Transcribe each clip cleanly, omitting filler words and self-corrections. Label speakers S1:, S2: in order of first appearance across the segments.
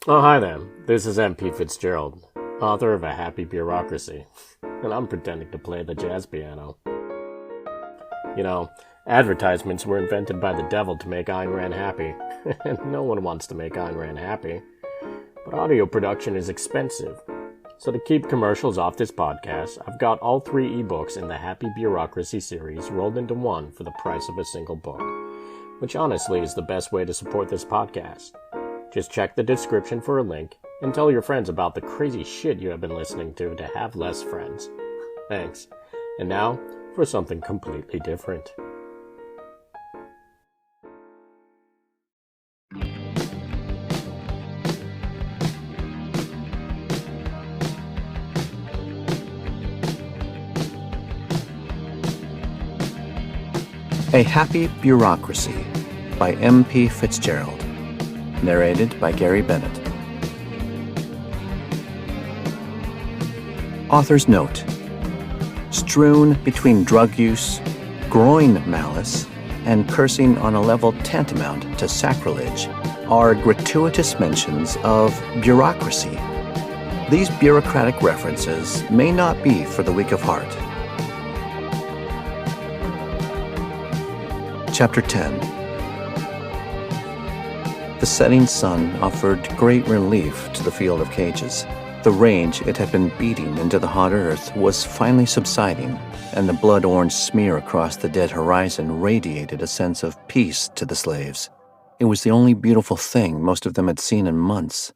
S1: Oh, hi there. This is MP Fitzgerald, author of A Happy Bureaucracy, and I'm pretending to play the jazz piano. You know, advertisements were invented by the devil to make Ayn Rand happy, and no one wants to make Ayn Rand happy. But audio production is expensive, so to keep commercials off this podcast, I've got all 3 ebooks in the Happy Bureaucracy series rolled into one for the price of a single book, which honestly is the best way to support this podcast. Just check the description for a link and tell your friends about the crazy shit you have been listening to have less friends. Thanks. And now for something completely different.
S2: A Happy Bureaucracy by M.P. Fitzgerald. Narrated by Gary Bennett. Author's note: strewn between drug use, groin malice, and cursing on a level tantamount to sacrilege are gratuitous mentions of bureaucracy. These bureaucratic references may not be for the weak of heart. Chapter 10. The setting sun offered great relief to the field of cages. The rage it had been beating into the hot earth was finally subsiding, and the blood-orange smear across the dead horizon radiated a sense of peace to the slaves. It was the only beautiful thing most of them had seen in months.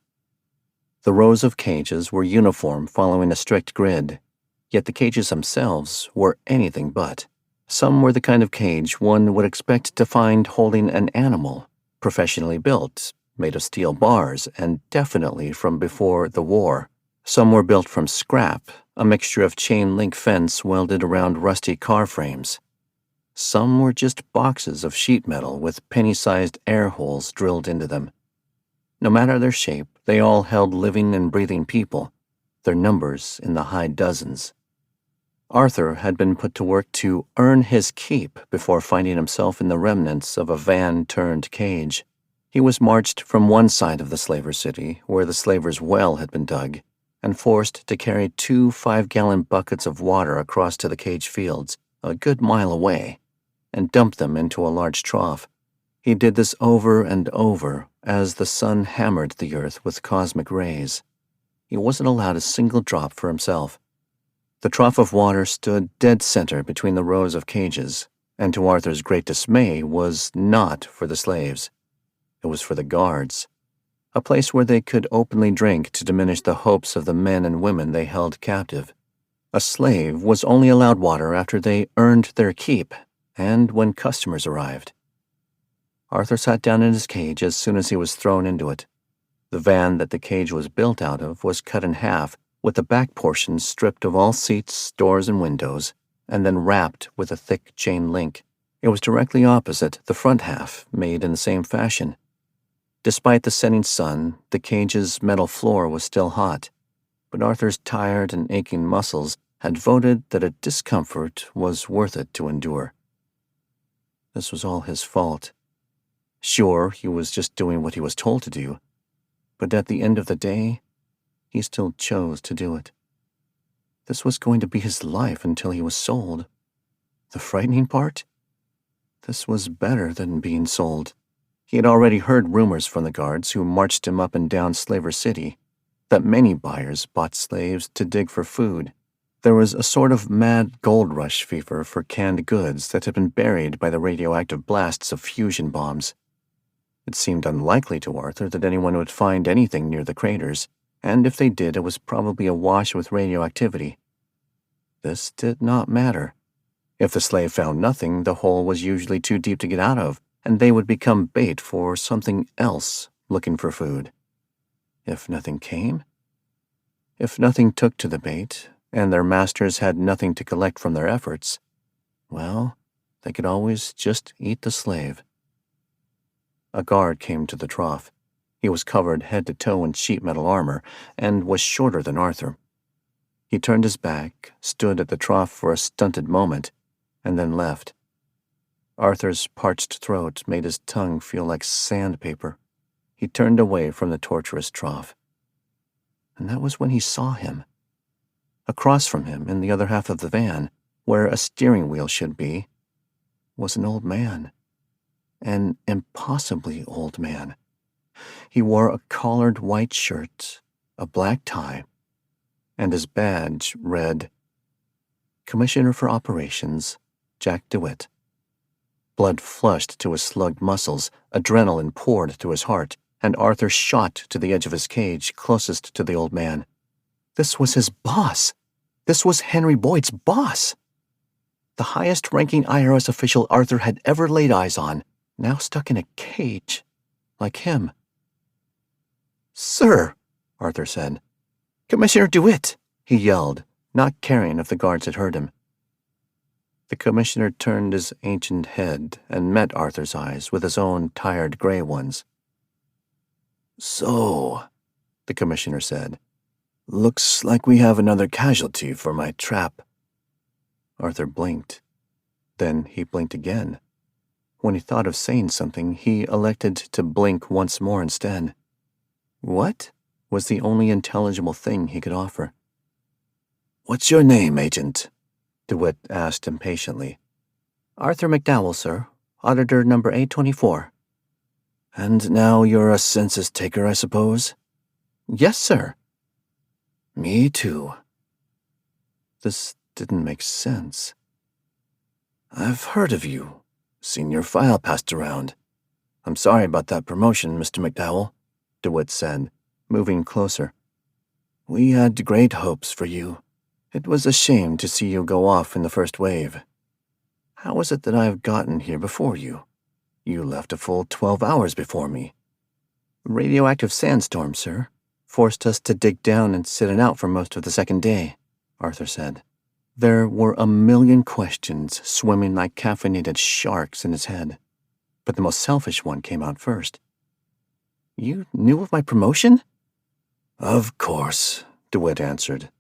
S2: The rows of cages were uniform, following a strict grid, yet the cages themselves were anything but. Some were the kind of cage one would expect to find holding an animal, professionally built, made of steel bars, and definitely from before the war. Some were built from scrap, a mixture of chain-link fence welded around rusty car frames. Some were just boxes of sheet metal with penny-sized air holes drilled into them. No matter their shape, they all held living and breathing people, their numbers in the high dozens. Arthur had been put to work to earn his keep before finding himself in the remnants of a van-turned cage. He was marched from one side of the slaver city, where the slaver's well had been dug, and forced to carry 2 5-gallon buckets of water across to the cage fields, a good mile away, and dump them into a large trough. He did this over and over as the sun hammered the earth with cosmic rays. He wasn't allowed a single drop for himself. The trough of water stood dead center between the rows of cages, and to Arthur's great dismay was not for the slaves. It was for the guards, a place where they could openly drink to diminish the hopes of the men and women they held captive. A slave was only allowed water after they earned their keep, and when customers arrived. Arthur sat down in his cage as soon as he was thrown into it. The van that the cage was built out of was cut in half, with the back portion stripped of all seats, doors, and windows, and then wrapped with a thick chain link. It was directly opposite the front half, made in the same fashion. Despite the setting sun, the cage's metal floor was still hot, but Arthur's tired and aching muscles had voted that a discomfort was worth it to endure. This was all his fault. Sure, he was just doing what he was told to do, but at the end of the day, he still chose to do it. This was going to be his life until he was sold. The frightening part? This was better than being sold. He had already heard rumors from the guards who marched him up and down Slaver City that many buyers bought slaves to dig for food. There was a sort of mad gold rush fever for canned goods that had been buried by the radioactive blasts of fusion bombs. It seemed unlikely to Arthur that anyone would find anything near the craters, and if they did, it was probably awash with radioactivity. This did not matter. If the slave found nothing, the hole was usually too deep to get out of, and they would become bait for something else looking for food. If nothing came? If nothing took to the bait, and their masters had nothing to collect from their efforts, well, they could always just eat the slave. A guard came to the trough. He was covered head to toe in sheet metal armor and was shorter than Arthur. He turned his back, stood at the trough for a stunted moment, and then left. Arthur's parched throat made his tongue feel like sandpaper. he turned away from the torturous trough. And that was when he saw him. Across from him, in the other half of the van, where a steering wheel should be, was an old man. An impossibly old man. He wore a collared white shirt, a black tie, and his badge read, Commissioner for Operations, Jack DeWitt. Blood flushed to his slugged muscles, adrenaline poured to his heart, and Arthur shot to the edge of his cage closest to the old man. This was his boss. This was Henry Boyd's boss. The highest-ranking IRS official Arthur had ever laid eyes on, now stuck in a cage, like him. Sir, Arthur said. Commissioner DeWitt, he yelled, not caring if the guards had heard him. The commissioner turned his ancient head and met Arthur's eyes with his own tired gray ones. So, the commissioner said, looks like we have another casualty for my trap. Arthur blinked. Then he blinked again. When he thought of saying something, he elected to blink once more instead. What? Was the only intelligible thing he could offer. What's your name, Agent? DeWitt asked impatiently. Arthur McDowell, sir. Auditor number 824. And now you're a census taker, I suppose? Yes, sir. Me too. This didn't make sense. I've heard of you, seen your file passed around. I'm sorry about that promotion, Mr. McDowell, DeWitt said, moving closer. We had great hopes for you. It was a shame to see you go off in the first wave. How is it that I have gotten here before you? You left a full 12 hours before me. Radioactive sandstorm, sir. Forced us to dig down and sit it out for most of the second day, Arthur said. There were a million questions swimming like caffeinated sharks in his head, but the most selfish one came out first. You knew of my promotion? Of course, DeWitt answered.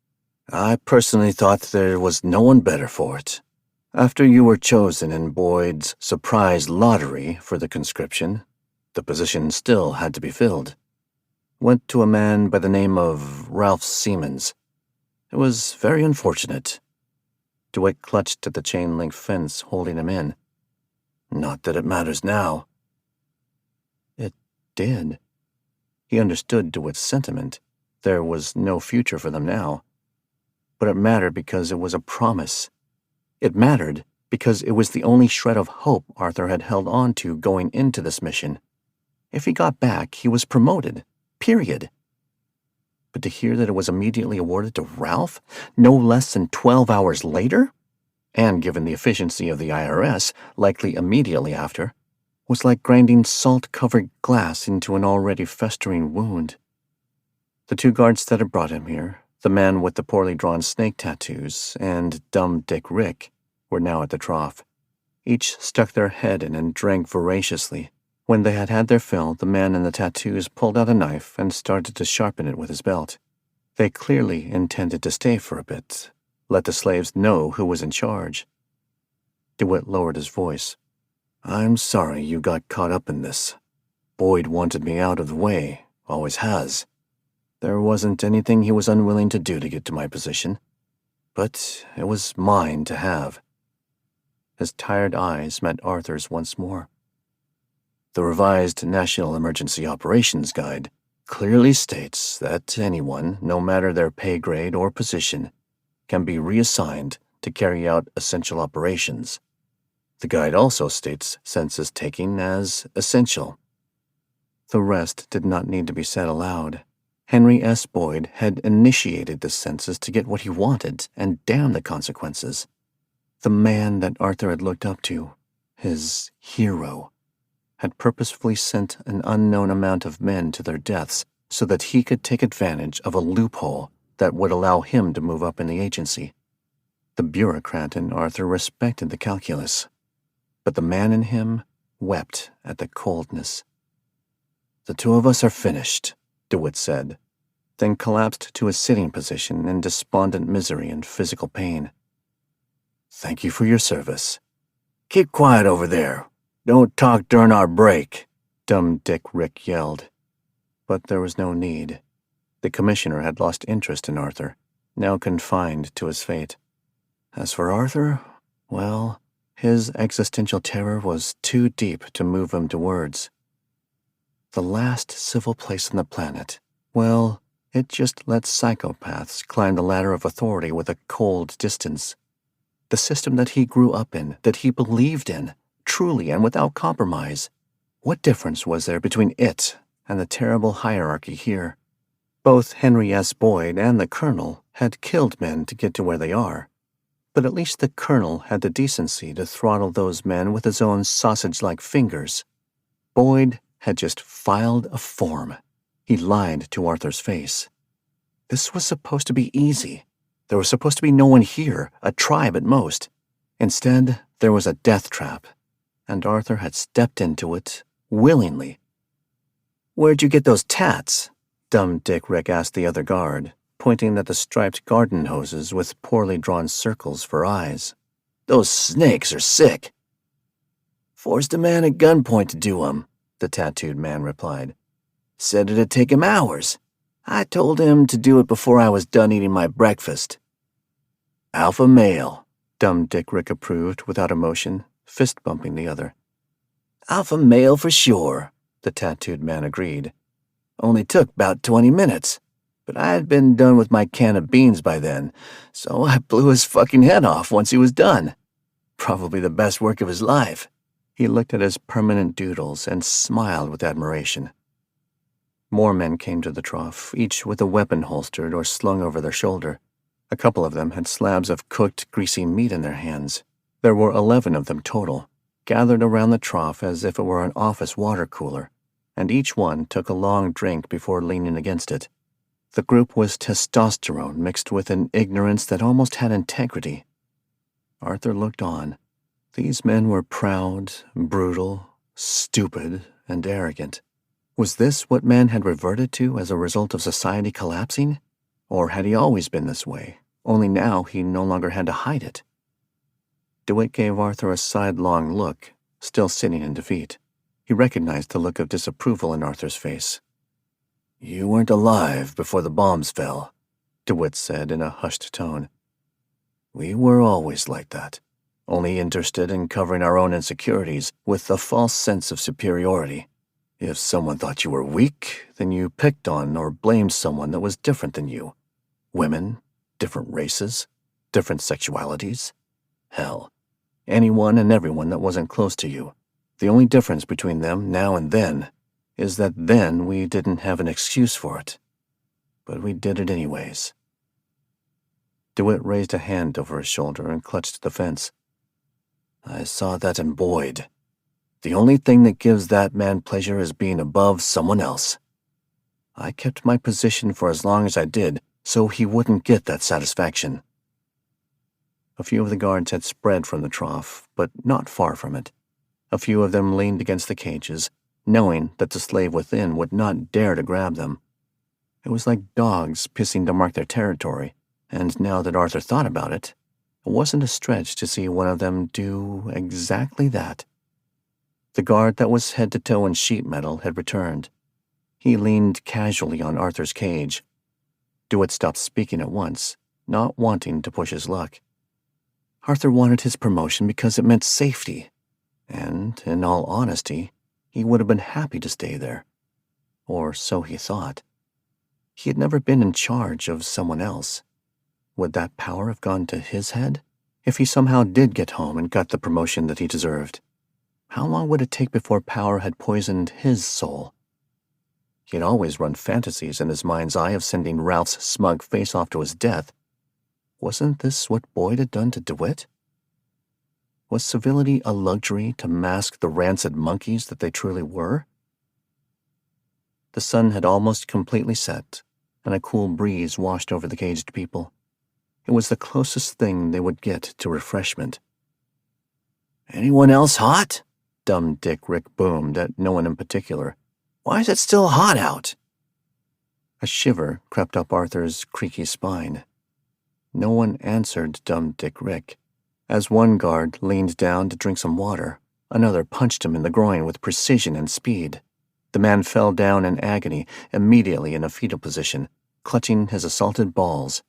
S2: I personally thought there was no one better for it. After you were chosen in Boyd's surprise lottery for the conscription, the position still had to be filled. Went to a man by the name of Ralph Siemens. It was very unfortunate. DeWitt clutched at the chain-link fence, holding him in. Not that it matters now. It did. He understood DeWitt's sentiment. There was no future for them now. But it mattered because it was a promise. It mattered because it was the only shred of hope Arthur had held on to going into this mission. If he got back, he was promoted. Period. But to hear that it was immediately awarded to Ralph, no less than 12 hours later, and given the efficiency of the IRS, likely immediately after, was like grinding salt-covered glass into an already festering wound. The two guards that had brought him here, the man with the poorly drawn snake tattoos and Dumb Dick Rick, were now at the trough. Each stuck their head in and drank voraciously. When they had had their fill, the man in the tattoos pulled out a knife and started to sharpen it with his belt. They clearly intended to stay for a bit, let the slaves know who was in charge. DeWitt lowered his voice. I'm sorry you got caught up in this. Boyd wanted me out of the way, always has. There wasn't anything he was unwilling to do to get to my position, but it was mine to have. His tired eyes met Arthur's once more. The revised National Emergency Operations Guide clearly states that anyone, no matter their pay grade or position, can be reassigned to carry out essential operations. The guide also states census taking as essential. The rest did not need to be said aloud. Henry S. Boyd had initiated the census to get what he wanted, and damn the consequences. The man that Arthur had looked up to, his hero, had purposefully sent an unknown amount of men to their deaths so that he could take advantage of a loophole that would allow him to move up in the agency. The bureaucrat in Arthur respected the calculus, but the man in him wept at the coldness. The two of us are finished, DeWitt said, then collapsed to a sitting position in despondent misery and physical pain. Thank you for your service. Keep quiet over there. Don't talk during our break, Dumb Dick Rick yelled. but there was no need. The commissioner had lost interest in Arthur, now confined to his fate. As for Arthur, well, his existential terror was too deep to move him to words. The last civil place on the planet, well, it just let psychopaths climb the ladder of authority with a cold distance. The system that he grew up in, that he believed in, truly and without compromise. What difference was there between it and the terrible hierarchy here? Both Henry S. Boyd and the Colonel had killed men to get to where they are. But at least the Colonel had the decency to throttle those men with his own sausage-like fingers. Boyd had just filed a form. He lied to Arthur's face. This was supposed to be easy. There was supposed to be no one here, a tribe at most. Instead, there was a death trap, and Arthur had stepped into it willingly. "Where'd you get those tats?" Dumb Dick Rick asked the other guard, pointing at the striped garden hoses with poorly drawn circles for eyes. "Those snakes are sick." "Forced a man at gunpoint to do 'em," the tattooed man replied. "Said it'd take him hours. I told him to do it before I was done eating my breakfast." "Alpha male," Dumb Dick Rick approved without emotion, fist-bumping the other. "Alpha male for sure," the tattooed man agreed. "Only took about 20 minutes, but I had been done with my can of beans by then, so I blew his fucking head off once he was done. Probably the best work of his life." He looked at his permanent doodles and smiled with admiration. More men came to the trough, each with a weapon holstered or slung over their shoulder. A couple of them had slabs of cooked, greasy meat in their hands. There were 11 of them total, gathered around the trough as if it were an office water cooler, and each one took a long drink before leaning against it. The group was testosterone mixed with an ignorance that almost had integrity. Arthur looked on. These men were proud, brutal, stupid, and arrogant. Was this what man had reverted to as a result of society collapsing? Or had he always been this way, only now he no longer had to hide it? DeWitt gave Arthur a sidelong look, still sitting in defeat. He recognized the look of disapproval in Arthur's face. "You weren't alive before the bombs fell," DeWitt said in a hushed tone. "We were always like that, only interested in covering our own insecurities with a false sense of superiority. If someone thought you were weak, then you picked on or blamed someone that was different than you. Women, different races, different sexualities. Hell, anyone and everyone that wasn't close to you. The only difference between them now and then is that then we didn't have an excuse for it. But we did it anyways." DeWitt raised a hand over his shoulder and clutched the fence. "I saw that in Boyd. The only thing that gives that man pleasure is being above someone else. I kept my position for as long as I did, so he wouldn't get that satisfaction." A few of the guards had spread from the trough, but not far from it. A few of them leaned against the cages, knowing that the slave within would not dare to grab them. It was like dogs pissing to mark their territory, and now that Arthur thought about it, it wasn't a stretch to see one of them do exactly that. The guard that was head to toe in sheet metal had returned. He leaned casually on Arthur's cage. DeWitt stopped speaking at once, not wanting to push his luck. Arthur wanted his promotion because it meant safety, and, in all honesty, he would have been happy to stay there. Or so he thought. He had never been in charge of someone else. Would that power have gone to his head if he somehow did get home and got the promotion that he deserved? How long would it take before power had poisoned his soul? He had always run fantasies in his mind's eye of sending Ralph's smug face off to his death. Wasn't this what Boyd had done to DeWitt? Was civility a luxury to mask the rancid monkeys that they truly were? The sun had almost completely set, and a cool breeze washed over the caged people. It was the closest thing they would get to refreshment. "Anyone else hot?" Dumb Dick Rick boomed at no one in particular. "Why is it still hot out?" A shiver crept up Arthur's creaky spine. No one answered Dumb Dick Rick. As one guard leaned down to drink some water, another punched him in the groin with precision and speed. The man fell down in agony, immediately in a fetal position, clutching his assaulted balls.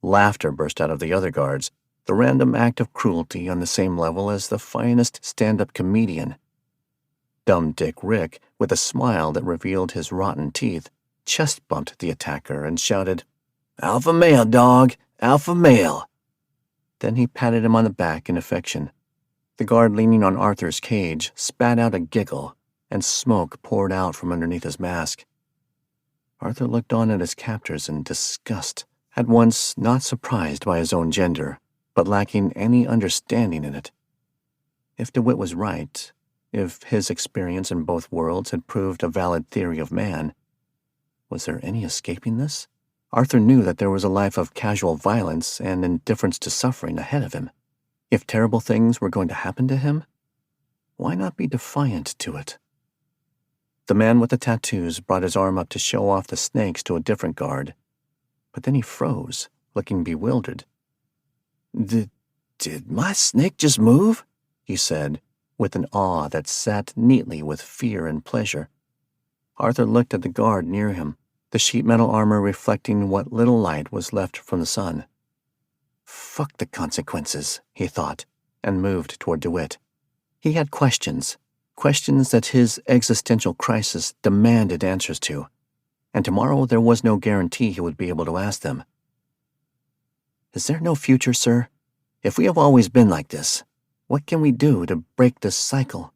S2: Laughter burst out of the other guards, the random act of cruelty on the same level as the finest stand-up comedian. Dumb Dick Rick, with a smile that revealed his rotten teeth, chest-bumped the attacker and shouted, "Alpha male, dog! Alpha male!" Then he patted him on the back in affection. The guard leaning on Arthur's cage spat out a giggle, and smoke poured out from underneath his mask. Arthur looked on at his captors in disgust, at once not surprised by his own gender, but lacking any understanding in it. If DeWitt was right, if his experience in both worlds had proved a valid theory of man, was there any escaping this? Arthur knew that there was a life of casual violence and indifference to suffering ahead of him. If terrible things were going to happen to him, why not be defiant to it? The man with the tattoos brought his arm up to show off the snakes to a different guard, but then he froze, looking bewildered. Did my snake just move?" he said, with an awe that sat neatly with fear and pleasure. Arthur looked at the guard near him, the sheet metal armor reflecting what little light was left from the sun. Fuck the consequences, he thought, and moved toward DeWitt. He had questions that his existential crisis demanded answers to, and tomorrow there was no guarantee he would be able to ask them. "Is there no future, sir? If we have always been like this, what can we do to break this cycle?"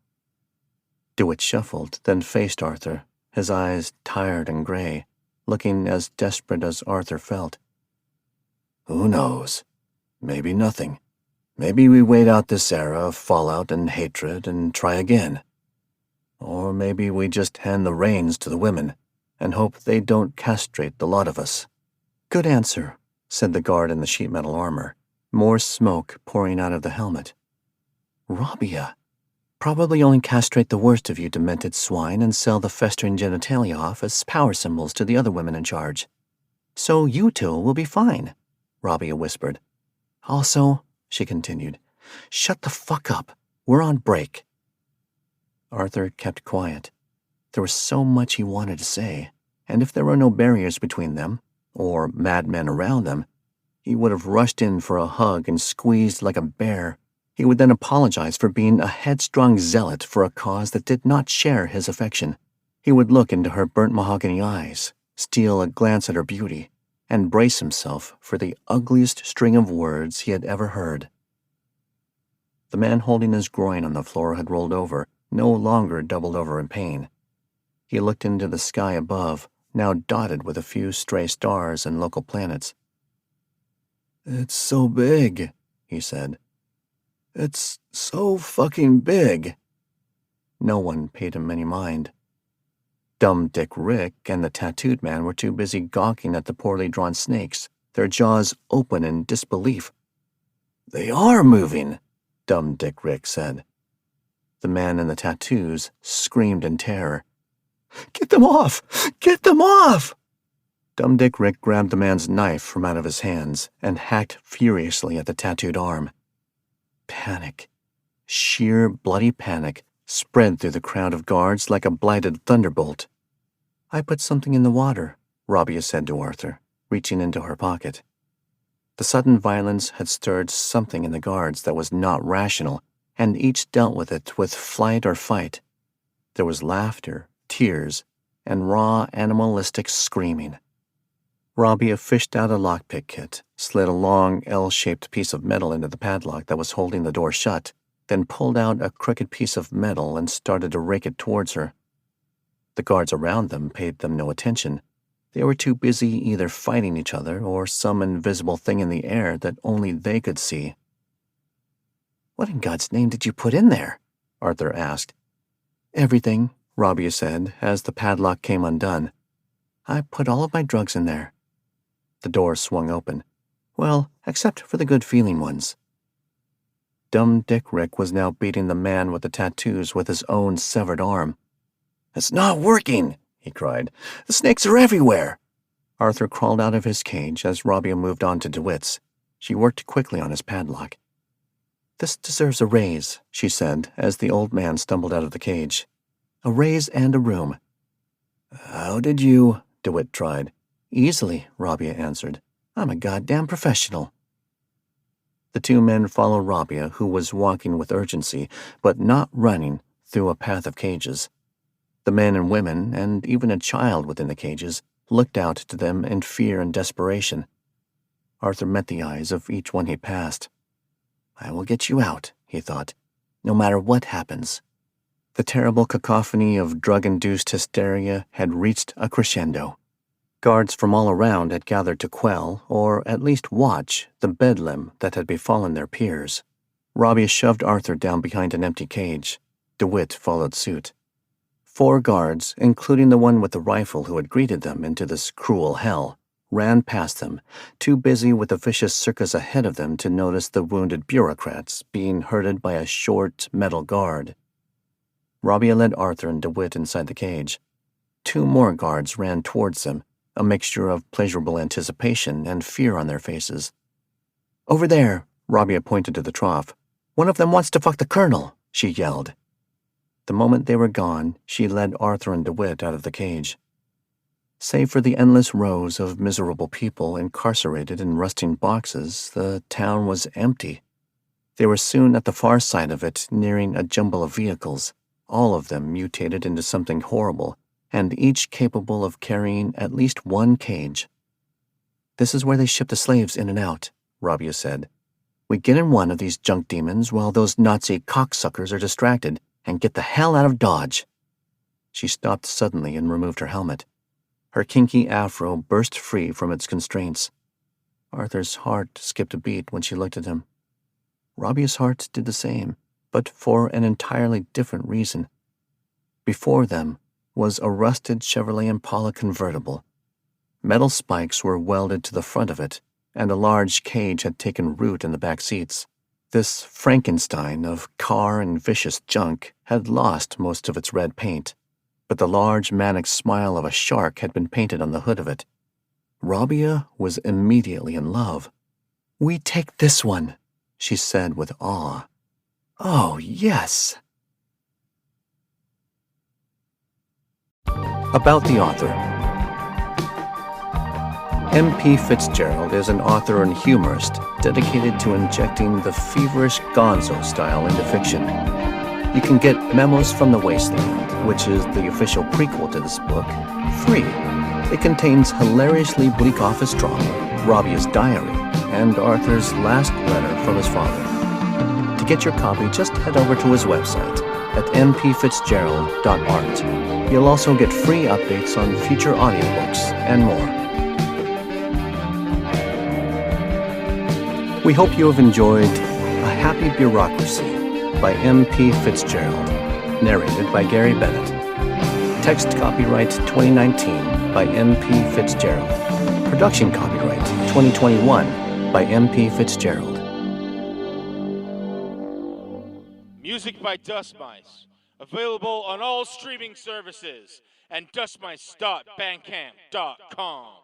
S2: DeWitt shuffled, then faced Arthur, his eyes tired and gray, looking as desperate as Arthur felt. "Who knows? Maybe nothing. Maybe we wait out this era of fallout and hatred and try again. Or maybe we just hand the reins to the women and hope they don't castrate the lot of us." "Good answer," said the guard in the sheet metal armor, more smoke pouring out of the helmet. "Rabia. Probably only castrate the worst of you demented swine and sell the festering genitalia off as power symbols to the other women in charge. So you two will be fine," Rabia whispered. "Also," she continued, "shut the fuck up. We're on break." Arthur kept quiet. There was so much he wanted to say, and if there were no barriers between them, or madmen around them, he would have rushed in for a hug and squeezed like a bear. He would then apologize for being a headstrong zealot for a cause that did not share his affection. He would look into her burnt mahogany eyes, steal a glance at her beauty, and brace himself for the ugliest string of words he had ever heard. The man holding his groin on the floor had rolled over, no longer doubled over in pain. He looked into the sky above, now dotted with a few stray stars and local planets. "It's so big," he said. "It's so fucking big." No one paid him any mind. Dumb Dick Rick and the tattooed man were too busy gawking at the poorly drawn snakes, their jaws open in disbelief. "They are moving," Dumb Dick Rick said. The man in the tattoos screamed in terror. "Get them off! Get them off!" Dumb Dick Rick grabbed the man's knife from out of his hands and hacked furiously at the tattooed arm. Panic, sheer bloody panic, spread through the crowd of guards like a blighted thunderbolt. "I put something in the water," Rabia said to Arthur, reaching into her pocket. The sudden violence had stirred something in the guards that was not rational, and each dealt with it with flight or fight. There was laughter, tears, and raw animalistic screaming. Rabia fished out a lockpick kit, slid a long L-shaped piece of metal into the padlock that was holding the door shut, then pulled out a crooked piece of metal and started to rake it towards her. The guards around them paid them no attention. They were too busy either fighting each other or some invisible thing in the air that only they could see. "What in God's name did you put in there?" Arthur asked. "Everything," Rabia said as the padlock came undone. "I put all of my drugs in there." The door swung open. Well, except for the good-feeling ones. Dumb Dick Rick was now beating the man with the tattoos with his own severed arm. "It's not working!" he cried. "The snakes are everywhere!" Arthur crawled out of his cage as Rabia moved on to DeWitt's. She worked quickly on his padlock. "This deserves a raise," she said as the old man stumbled out of the cage. A raise and a room. How did you? DeWitt tried. Easily, Rabia answered. I'm a goddamn professional. The two men followed Rabia, who was walking with urgency, but not running, through a path of cages. The men and women, and even a child within the cages, looked out to them in fear and desperation. Arthur met the eyes of each one he passed. I will get you out, he thought, no matter what happens. The terrible cacophony of drug-induced hysteria had reached a crescendo. Guards from all around had gathered to quell, or at least watch, the bedlam that had befallen their peers. Rabia shoved Arthur down behind an empty cage. DeWitt followed suit. 4 guards, including the one with the rifle who had greeted them into this cruel hell, ran past them, too busy with the vicious circus ahead of them to notice the wounded bureaucrats being herded by a short, metal guard. Rabia led Arthur and DeWitt inside the cage. 2 more guards ran towards them, a mixture of pleasurable anticipation and fear on their faces. Over there, Rabia pointed to the trough. One of them wants to fuck the colonel, she yelled. The moment they were gone, she led Arthur and DeWitt out of the cage. Save for the endless rows of miserable people incarcerated in rusting boxes, the town was empty. They were soon at the far side of it, nearing a jumble of vehicles, all of them mutated into something horrible, and each capable of carrying at least one cage. This is where they ship the slaves in and out, Rabia said. We get in one of these junk demons while those Nazi cocksuckers are distracted, and get the hell out of Dodge. She stopped suddenly and removed her helmet. Her kinky afro burst free from its constraints. Arthur's heart skipped a beat when she looked at him. Rabia's heart did the same, but for an entirely different reason. Before them was a rusted Chevrolet Impala convertible. Metal spikes were welded to the front of it, and a large cage had taken root in the back seats. This Frankenstein of car and vicious junk had lost most of its red paint, but the large manic smile of a shark had been painted on the hood of it. Rabia was immediately in love. We take this one, she said with awe. Oh, yes. About the author. M.P. Fitzgerald is an author and humorist dedicated to injecting the feverish gonzo style into fiction. You can get Memos from the Wasteland, which is the official prequel to this book, free. It contains hilariously bleak office drama, Rabia's diary, and Arthur's last letter from his father. To get your copy, just head over to his website at mpfitzgerald.art. You'll also get free updates on future audiobooks and more. We hope you have enjoyed A Happy Bureaucracy by M.P. Fitzgerald, narrated by Gary Bennett. Text copyright 2019 by M.P. Fitzgerald. Production copyright 2021 by M.P. Fitzgerald.
S3: Music by Dust Mice, available on all streaming services and dustmice.bandcamp.com.